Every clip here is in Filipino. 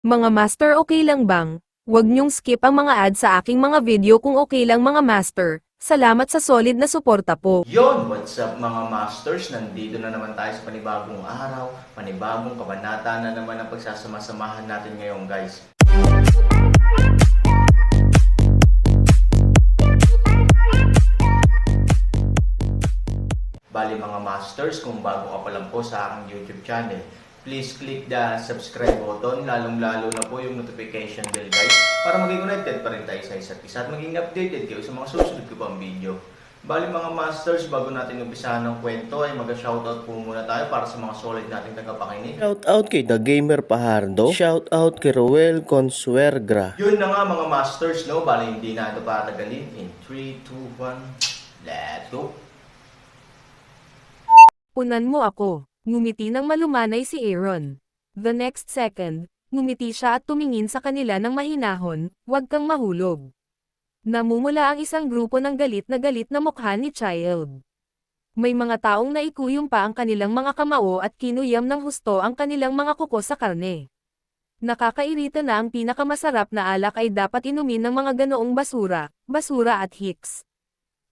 Mga master, okay lang bang? Huwag niyong skip ang mga ads sa aking mga video kung okay lang mga master. Salamat sa solid na suporta po. Yon, what's up mga masters? Nandito na naman tayo sa panibagong araw, panibagong kabanata na naman ang pagsasama-samahan natin ngayon guys. Bali mga masters, kung bago ka pa lang po sa aking YouTube channel, please click the subscribe button, lalong-lalo na po yung notification bell guys, para maging connected pa rin tayo sa isa't isa at maging updated kayo sa mga susunod ko pang video. Bali mga masters, bago natin umpisahan ng kwento ay mag-shoutout po muna tayo para sa mga solid nating tagapakinig. Shoutout kay The Gamer Pahardo. Shoutout kay Roel Consuergra. Yun na nga mga masters, no? Bali hindi na ito patagalin. In 3, 2, 1, let's go! Punan mo ako. Ngumiti ng malumanay si Aaron. The next second, ngumiti siya at tumingin sa kanila ng mahinahon, "Huwag kang mahulog." Namumula ang isang grupo ng galit na mukha ni Child. May mga taong naikuyom pa ang kanilang mga kamao at kinuyam ng husto ang kanilang mga kuko sa karne. Nakakairita na ang pinakamasarap na alak ay dapat inumin ng mga ganoong basura at hicks.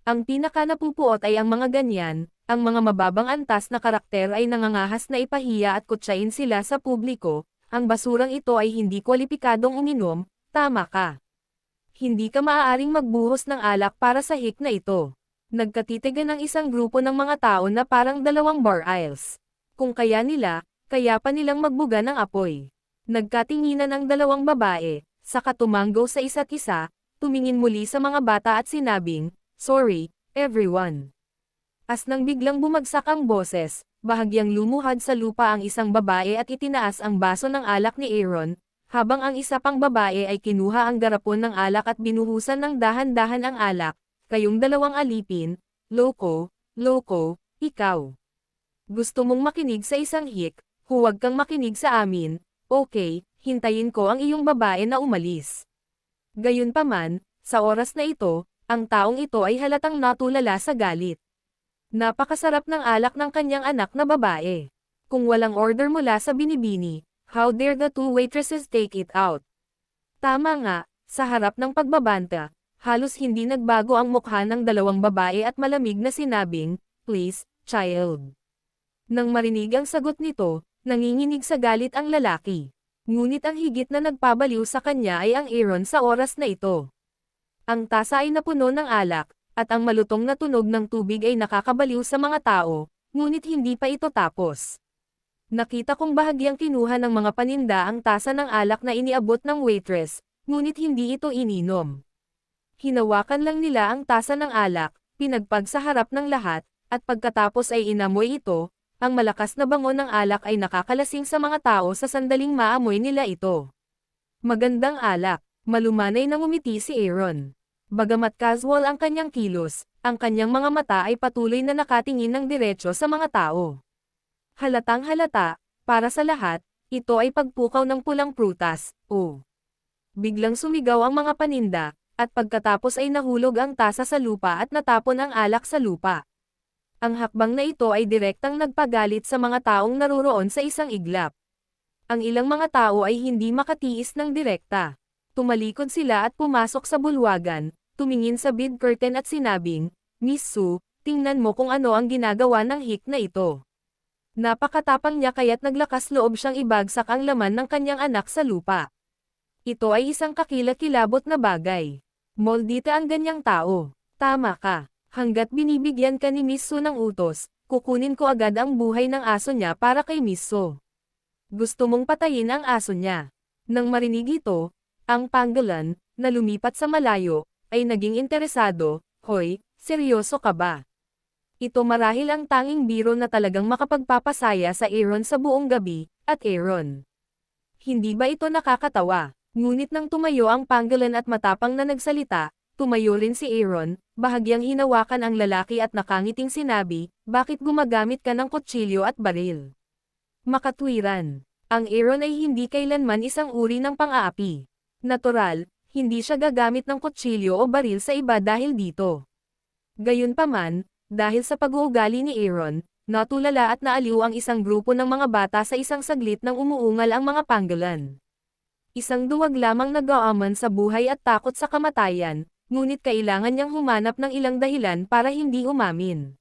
Ang pinaka napupuot ay ang mga ganyan, ang mga mababang antas na karakter ay nangangahas na ipahiya at kutsain sila sa publiko, ang basurang ito ay hindi kwalipikadong uminom, tama ka. Hindi ka maaaring magbuhos ng alak para sa hik na ito. Nagkatitigan ng isang grupo ng mga tao na parang dalawang bar aisles. Kung kaya nila, kaya pa nilang magbuga ng apoy. Nagkatinginan ang dalawang babae, saka tumanggo sa isa't isa, tumingin muli sa mga bata at sinabing, "Sorry, everyone." As nang biglang bumagsak ang boses, bahagyang lumuhad sa lupa ang isang babae at itinaas ang baso ng alak ni Aaron, habang ang isa pang babae ay kinuha ang garapon ng alak at binuhusan ng dahan-dahan ang alak. "Kayong dalawang alipin, loko, ikaw. Gusto mong makinig sa isang hik, huwag kang makinig sa amin, okay, hintayin ko ang iyong babae na umalis." Gayunpaman, sa oras na ito, ang taong ito ay halatang natulala sa galit. Napakasarap ng alak ng kanyang anak na babae. Kung walang order mula sa binibini, how dare the two waitresses take it out? Tama nga, sa harap ng pagbabanta, halos hindi nagbago ang mukha ng dalawang babae at malamig na sinabing, "Please, child." Nang marinig ang sagot nito, nanginginig sa galit ang lalaki. Ngunit ang higit na nagpabaliw sa kanya ay ang Aaron sa oras na ito. Ang tasa ay napuno ng alak, at ang malutong na tunog ng tubig ay nakakabaliw sa mga tao, ngunit hindi pa ito tapos. Nakita kong bahagyang kinuha ng mga paninda ang tasa ng alak na iniabot ng waitress, ngunit hindi ito ininom. Hinawakan lang nila ang tasa ng alak, pinagpag sa harap ng lahat, at pagkatapos ay inamoy ito, ang malakas na bango ng alak ay nakakalasing sa mga tao sa sandaling maamoy nila ito. Magandang alak, malumanay na ngumiti si Aaron. Bagamat casual ang kanyang kilos, ang kanyang mga mata ay patuloy na nakatingin ng diretso sa mga tao. Halatang halata, para sa lahat, ito ay pagpukaw ng pulang prutas, o. Biglang sumigaw ang mga paninda, at pagkatapos ay nahulog ang tasa sa lupa at natapon ang alak sa lupa. Ang hakbang na ito ay direktang nagpagalit sa mga taong naruroon sa isang iglap. Ang ilang mga tao ay hindi makatiis ng direkta. Tumalikod sila at pumasok sa bulwagan, tumingin sa bid curtain at sinabing, "Miss Sue, tingnan mo kung ano ang ginagawa ng hik na ito." Napakatapang niya kaya't naglakas loob siyang ibagsak ang laman ng kanyang anak sa lupa. Ito ay isang kakilakilabot na bagay. Moldita ang ganyang tao. Tama ka. Hanggat binibigyan ka ni Miss Sue ng utos, kukunin ko agad ang buhay ng aso niya para kay Miss Sue. Gusto mong patayin ang aso niya. Nang marinig ito, ang pangolin, na lumipat sa malayo, ay naging interesado. "Hoy, seryoso ka ba?" Ito marahil ang tanging biro na talagang makapagpapasaya sa Aaron sa buong gabi, at Aaron. Hindi ba ito nakakatawa? Ngunit nang tumayo ang pangolin at matapang na nagsalita, tumayo rin si Aaron, bahagyang hinawakan ang lalaki at nakangiting sinabi, "Bakit gumagamit ka ng kutsilyo at baril?" Makatwiran. Ang Aaron ay hindi kailanman isang uri ng pang-aapi. Natural, hindi siya gagamit ng kutsilyo o baril sa iba dahil dito. Gayunpaman, dahil sa pag-uugali ni Aaron, natulala at naaliw ang isang grupo ng mga bata sa isang saglit nang umuungal ang mga pangolin. Isang duwag lamang nag-aaman sa buhay at takot sa kamatayan, ngunit kailangan niyang humanap ng ilang dahilan para hindi umamin.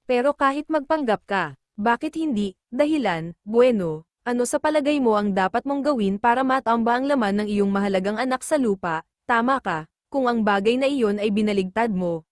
Pero kahit magpanggap ka, bakit hindi? Dahilan, bueno, ano sa palagay mo ang dapat mong gawin para matamba ang laman ng iyong mahalagang anak sa lupa? Tama ka, kung ang bagay na iyon ay binaligtad mo,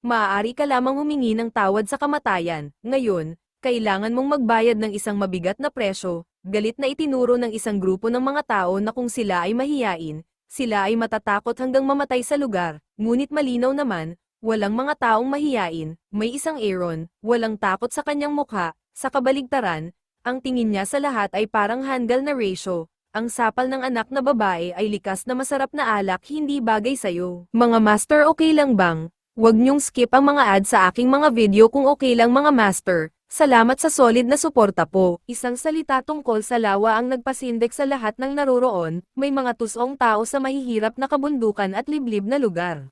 maaari ka lamang humingi ng tawad sa kamatayan. Ngayon, kailangan mong magbayad ng isang mabigat na presyo. Galit na itinuro ng isang grupo ng mga tao na kung sila ay mahiyain, sila ay matatakot hanggang mamatay sa lugar. Ngunit malinaw naman, walang mga taong mahiyain. May isang Aaron, walang takot sa kanyang mukha. Sa kabaligtaran, ang tingin niya sa lahat ay parang handle na ratio. Ang sapal ng anak na babae ay likas na masarap na alak, hindi bagay sa'yo. Mga master, okay lang bang? Huwag niyong skip ang mga ads sa aking mga video kung okay lang mga master. Salamat sa solid na suporta po. Isang salita tungkol sa lawa ang nagpasindek sa lahat ng naroroon, may mga tusong tao sa mahihirap na kabundukan at liblib na lugar.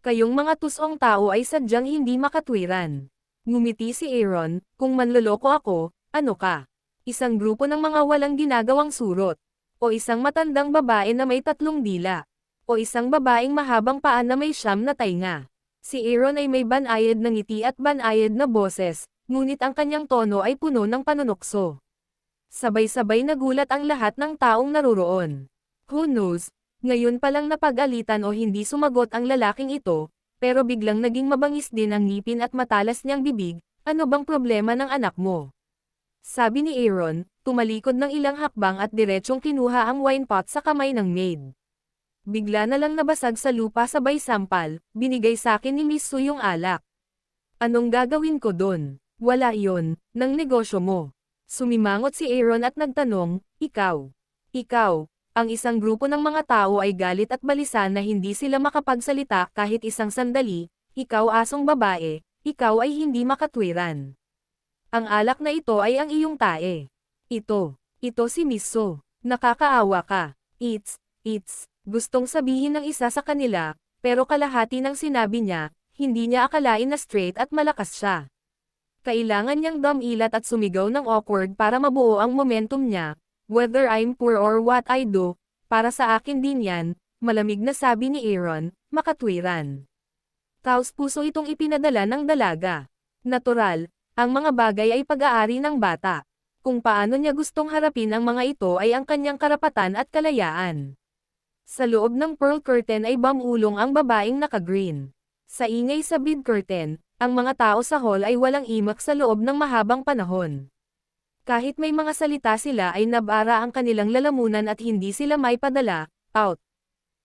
Kayong mga tusong tao ay sadyang hindi makatwiran. Ngumiti si Aaron, kung manloloko ako, ano ka? Isang grupo ng mga walang ginagawang surot. O isang matandang babae na may 3 dila. O isang babaeng mahabang paa na may 9 na tainga. Si Aaron ay may banayad na ngiti at banayad na boses, ngunit ang kanyang tono ay puno ng panunukso. Sabay-sabay nagulat ang lahat ng taong naroroon. Who knows, ngayon palang napag-alitan o hindi sumagot ang lalaking ito, pero biglang naging mabangis din ang ngipin at matalas niyang bibig. Ano bang problema ng anak mo? Sabi ni Aaron, tumalikod ng ilang hakbang at diretsyong kinuha ang wine pot sa kamay ng maid. Bigla na lang nabasag sa lupa sabay sampal, binigay sa akin ni Miss Su yung alak. Anong gagawin ko dun? Wala yon, ng negosyo mo. Sumimangot si Aaron at nagtanong, ikaw. Ang isang grupo ng mga tao ay galit at balisa na hindi sila makapagsalita kahit isang sandali. Ikaw asong babae, ikaw ay hindi makatwiran. Ang alak na ito ay ang iyong tae. Ito si Miss Su. Nakakaawa ka. It's, gustong sabihin ng isa sa kanila, pero kalahati ng sinabi niya, hindi niya akalain na straight at malakas siya. Kailangan niyang dumilat at sumigaw ng awkward para mabuo ang momentum niya. Whether I'm poor or what I do, para sa akin din yan, malamig na sabi ni Aaron, makatwiran. Taos puso itong ipinadala ng dalaga. Natural, ang mga bagay ay pag-aari ng bata. Kung paano niya gustong harapin ang mga ito ay ang kanyang karapatan at kalayaan. Sa loob ng pearl curtain ay bamulong ang babaeng naka-green. Sa ingay sa bead curtain, ang mga tao sa hall ay walang imak sa loob ng mahabang panahon. Kahit may mga salita sila ay nabara ang kanilang lalamunan at hindi sila may padala, out.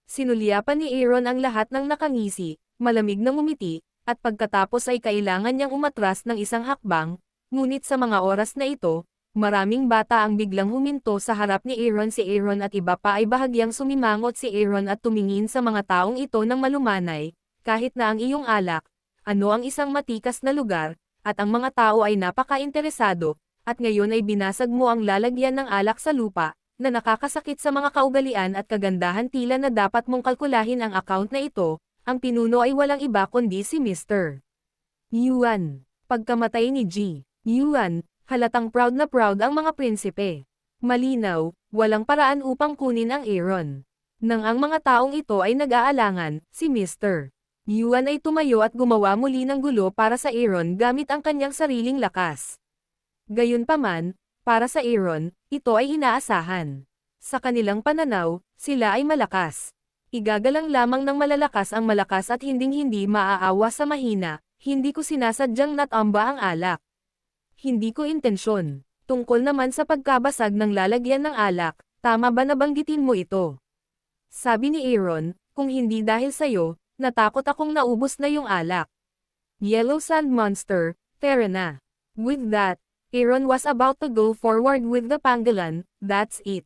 Sinulyapan ni Aaron ang lahat ng nakangisi, malamig na ngumiti, at pagkatapos ay kailangan niyang umatras ng isang hakbang, ngunit sa mga oras na ito, maraming bata ang biglang huminto sa harap ni Aaron. Si Aaron at iba pa ay bahagyang sumimangot si Aaron at tumingin sa mga taong ito ng malumanay, kahit na ang iyong alak, ano ang isang matikas na lugar, at ang mga tao ay napaka-interesado, at ngayon ay binasag mo ang lalagyan ng alak sa lupa, na nakakasakit sa mga kaugalian at kagandahan. Tila na dapat mong kalkulahin ang account na ito, ang pinuno ay walang iba kundi si Mr. Yuan. Pagkamatay ni G. Yuan, halatang proud na proud ang mga prinsipe. Malinaw, walang paraan upang kunin ang Aaron. Nang ang mga taong ito ay nag-aalangan, si Mr. Yuan ay tumayo at gumawa muli ng gulo para sa Aaron gamit ang kanyang sariling lakas. Gayunpaman, para sa Aaron, ito ay inaasahan. Sa kanilang pananaw, sila ay malakas. Igagalang lamang ng malalakas ang malakas at hinding-hindi maaawa sa mahina. Hindi ko sinasadyang natamba ang alak. Hindi ko intensyon. Tungkol naman sa pagkabasag ng lalagyan ng alak, tama ba nabanggitin mo ito? Sabi ni Aaron, kung hindi dahil sa'yo, natakot akong naubos na yung alak. Yellow Sand Monster, tara na. With that, Aaron was about to go forward with the pangolin. That's it.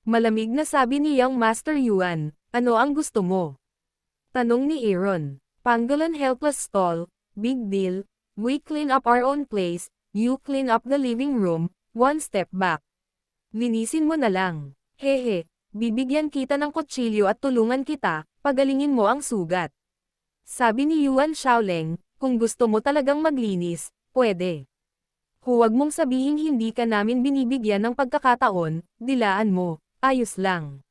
Malamig na sabi ni Young Master Yuan, ano ang gusto mo? Tanong ni Aaron. Pangolin helpless stall, big deal, we clean up our own place, you clean up the living room, one step back. Linisin mo na lang. Hehe, bibigyan kita ng kutsilyo at tulungan kita, pagalingin mo ang sugat. Sabi ni Yuan Shaoleng, kung gusto mo talagang maglinis, pwede. Huwag mong sabihing hindi ka namin binibigyan ng pagkakataon, dilaan mo. Ayos lang.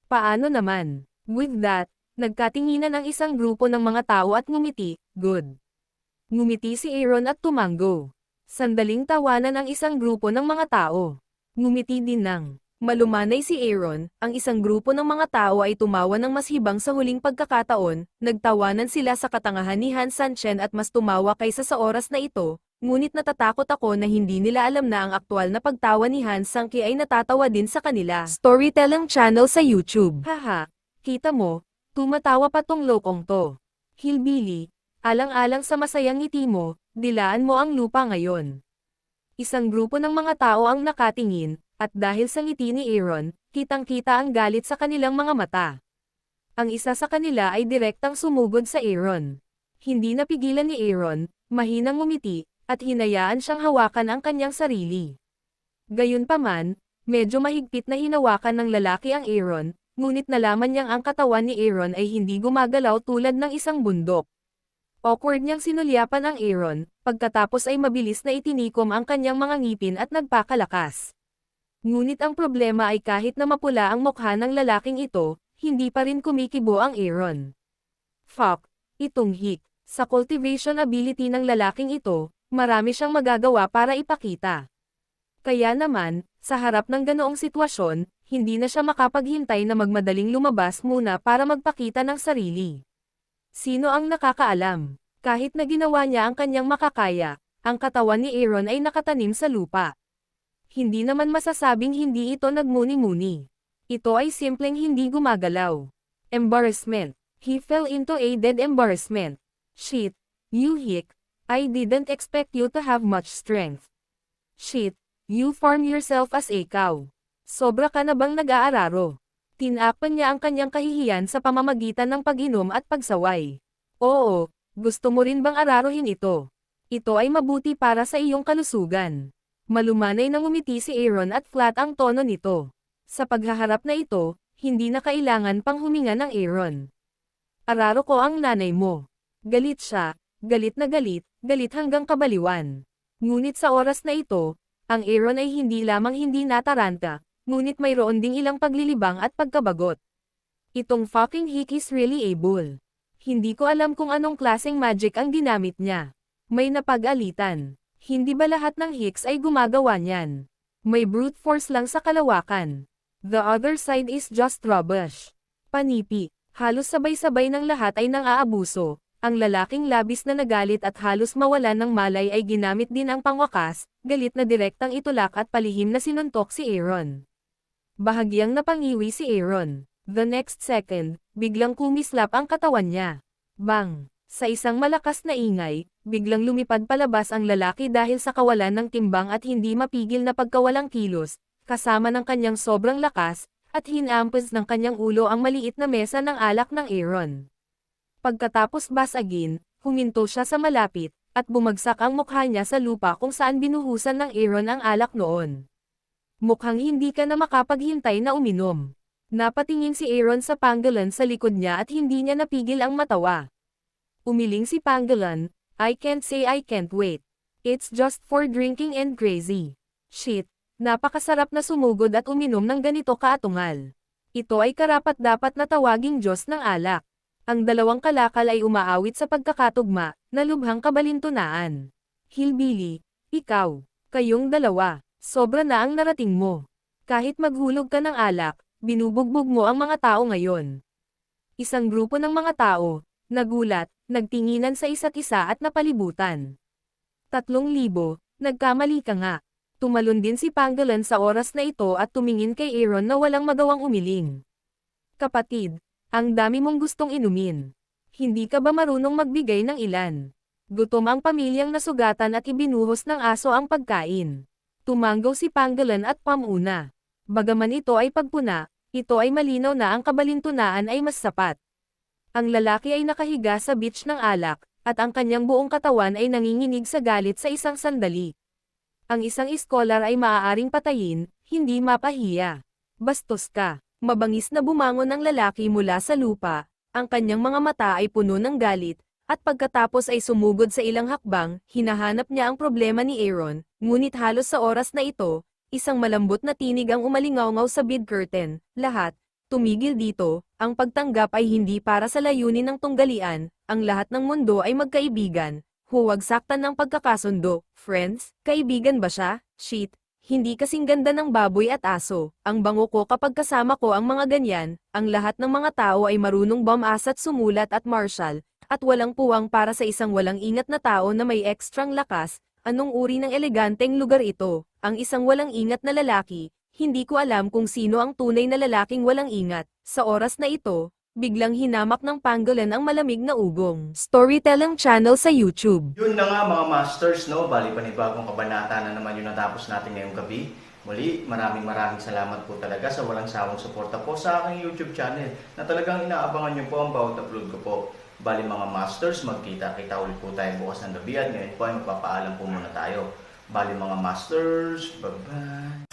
Paano naman? With that, nagkatinginan ang isang grupo ng mga tao at ngumiti, good. Ngumiti si Aaron at tumango. Sandaling tawanan ang isang grupo ng mga tao. Ngumiti din ng malumanay si Aaron, ang isang grupo ng mga tao ay tumawa ng mas hibang sa huling pagkakataon, nagtawanan sila sa katangahan ni Han Sanchen at mas tumawa kaysa sa oras na ito, ngunit natatakot ako na hindi nila alam na ang aktwal na pagtawa ni Han Sangki ay natatawa din sa kanila. Storytelling channel sa YouTube. Haha, kita mo, tumatawa pa tong lokong to. Hillbilly, alang-alang sa masayang ngiti mo, dilaan mo ang lupa ngayon. Isang grupo ng mga tao ang nakatingin, at dahil sa ngiti ni Aaron, kitang-kita ang galit sa kanilang mga mata. Ang isa sa kanila ay direktang sumugod sa Aaron. Hindi napigilan ni Aaron, mahinang ngumiti, at hinayaan siyang hawakan ang kanyang sarili. Gayunpaman, medyo mahigpit na hinawakan ng lalaki ang Aaron, ngunit nalaman niyang ang katawan ni Aaron ay hindi gumagalaw tulad ng isang bundok. Awkward niyang sinulyapan ang Aaron, pagkatapos ay mabilis na itinikom ang kanyang mga ngipin at nagpakalakas. Ngunit ang problema ay kahit na mapula ang mukha ng lalaking ito, hindi pa rin kumikibo ang Aaron. Fuck, itong hik. Sa cultivation ability ng lalaking ito, marami siyang magagawa para ipakita. Kaya naman, sa harap ng ganoong sitwasyon, hindi na siya makapaghintay na magmadaling lumabas muna para magpakita ng sarili. Sino ang nakakaalam? Kahit na ginawa niya ang kanyang makakaya, ang katawan ni Aaron ay nakatanim sa lupa. Hindi naman masasabing hindi ito nagmuni-muni. Ito ay simpleng hindi gumagalaw. Embarrassment. He fell into a dead embarrassment. Shit, you hick. I didn't expect you to have much strength. Shit, you farm yourself as a cow. Sobra ka na bang nag-aararo? Tinapan niya ang kanyang kahihiyan sa pamamagitan ng pag-inom at pagsaway. Oo, gusto mo rin bang araruhin ito? Ito ay mabuti para sa iyong kalusugan. Malumanay na ngumiti si Aaron at flat ang tono nito. Sa paghaharap na ito, hindi na kailangan pang huminga ng Aaron. Araro ko ang nanay mo. Galit siya, galit na galit hanggang kabaliwan. Ngunit sa oras na ito, ang Aaron ay hindi lamang hindi nataranta, ngunit mayroon ding ilang paglilibang at pagkabagot. Itong fucking hick is really able. Hindi ko alam kung anong klaseng magic ang ginamit niya. May napag-alitan. Hindi ba lahat ng hicks ay gumagawa niyan? May brute force lang sa kalawakan. The other side is just rubbish. Panipi. Halos sabay-sabay ng lahat ay nang-aabuso. Ang lalaking labis na nagalit at halos mawalan ng malay ay ginamit din ang pangwakas, galit na direktang itulak at palihim na sinuntok si Aaron. Bahagyang napangiwi si Aaron. The next second, biglang kumislap ang katawan niya. Bang! Sa isang malakas na ingay, biglang lumipad palabas ang lalaki dahil sa kawalan ng timbang at hindi mapigil na pagkawalang kilos, kasama ng kanyang sobrang lakas, at hinampas ng kanyang ulo ang maliit na mesa ng alak ng Aaron. Pagkatapos basagin, huminto siya sa malapit, at bumagsak ang mukha niya sa lupa kung saan binuhusan ng Aaron ang alak noon. Mukhang hindi ka na makapaghintay na uminom. Napatingin si Aaron sa Pangolin sa likod niya at hindi niya napigil ang matawa. Umiling si Pangolin, I can't say I can't wait. It's just for drinking and crazy. Shit, napakasarap na sumugod at uminom ng ganito kaatungal. Ito ay karapat-dapat na tawaging Diyos ng alak. Ang dalawang kalakal ay umaawit sa pagkakatugma, na lubhang kabalintunaan. Hillbilly, ikaw, kayong dalawa, sobra na ang narating mo. Kahit maghulog ka ng alak, binubugbog mo ang mga tao ngayon. Isang grupo ng mga tao, nagulat, nagtinginan sa isa't isa at napalibutan. 3,000, nagkamali ka nga. Tumalon din si Pangolin sa oras na ito at tumingin kay Aaron na walang magawang umiling. Kapatid, ang dami mong gustong inumin. Hindi ka ba marunong magbigay ng ilan? Gutom ang pamilyang nasugatan at ibinuhos ng aso ang pagkain. Tumanggaw si Pangolin at pamuna. Bagaman ito ay pagpuna, ito ay malinaw na ang kabalintunaan ay mas sapat. Ang lalaki ay nakahiga sa beach ng alak, at ang kanyang buong katawan ay nanginginig sa galit sa isang sandali. Ang isang iskolar ay maaaring patayin, hindi mapahiya. Bastos ka. Mabangis na bumangon ang lalaki mula sa lupa, ang kanyang mga mata ay puno ng galit, at pagkatapos ay sumugod sa ilang hakbang, hinahanap niya ang problema ni Aaron, ngunit halos sa oras na ito, Isang malambot na tinig ang umalingaw sa bid curtain. Lahat, tumigil dito, ang pagtanggap ay hindi para sa layunin ng tunggalian, ang lahat ng mundo ay magkaibigan. Huwag saktan ng pagkakasundo. Friends, kaibigan ba siya? Shit, hindi kasing ganda ng baboy at aso. Ang bango ko kapag kasama ko ang mga ganyan, ang lahat ng mga tao ay marunong bumas at sumulat at martial, at walang puwang para sa isang walang ingat na tao na may ekstrang lakas. Anong uri ng eleganteng lugar ito? Ang isang walang ingat na lalaki, hindi ko alam kung sino ang tunay na lalaking walang ingat. Sa oras na ito, biglang hinamak ng pangolin ang malamig na ugong. Storytelling channel sa YouTube. Yun na nga mga masters, no? Bali panibagong kabanata na naman yung natapos natin ngayong gabi. Muli, maraming salamat po talaga sa walang sawang suporta po sa aking YouTube channel na talagang inaabangan nyo po ang bawat upload ko po. Bali mga masters, magkita-kita ulit po tayo bukas ng gabi at ngayon po ay magpapaalam po muna tayo. Bali mga masters, bye-bye!